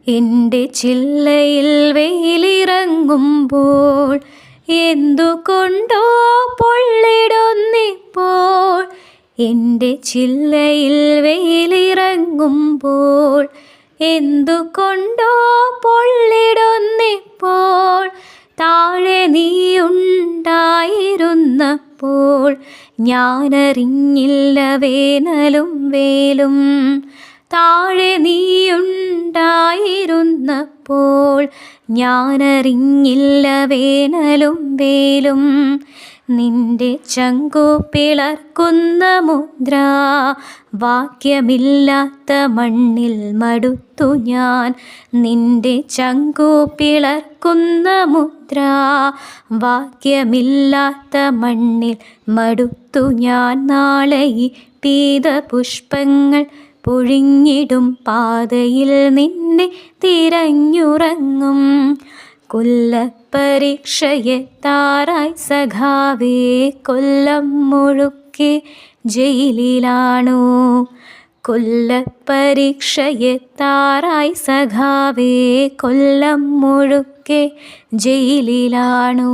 എൻ്റെ ചില്ലയിൽ വെയിലിറങ്ങുമ്പോൾ എന്തുകൊണ്ടോ പൊള്ളിടുന്നിപ്പോൾ. എൻ്റെ ചില്ലയിൽ വെയിലിറങ്ങുമ്പോൾ എന്തുകൊണ്ടോ പൊള്ളിടുന്നിപ്പോൾ. താഴെ നീയുണ്ടായിരുന്നപ്പോൾ ഞാനറിഞ്ഞില്ല വേനലും വേലും. താഴെ നീയുണ്ടായിരുന്നപ്പോൾ ഞാനറിഞ്ഞില്ല വേനലും വേലും. നിന്റെ ചങ്കു പിളർക്കുന്ന മുദ്ര വാക്യമില്ലാത്ത മണ്ണിൽ മടുത്തു ഞാൻ. നിന്റെ ചങ്കു പിളർക്കുന്ന മുദ്ര വാക്യമില്ലാത്ത മണ്ണിൽ മടുത്തു ഞാൻ. നാളെ ഈ പീതപുഷ്പങ്ങൾ പൊഴിഞ്ഞിടും പാതയിൽ നിന്നെ തിരഞ്ഞുറങ്ങും. കൊല്ലപ്പരീക്ഷയെത്താറായി സഖാവേ, കൊല്ലം മുഴുക്കെ ജയിലിലാണോ. കൊല്ലപ്പരീക്ഷയെത്താറായി സഖാവേ, കൊല്ലം മുഴുക്കെ ജയിലിലാണോ.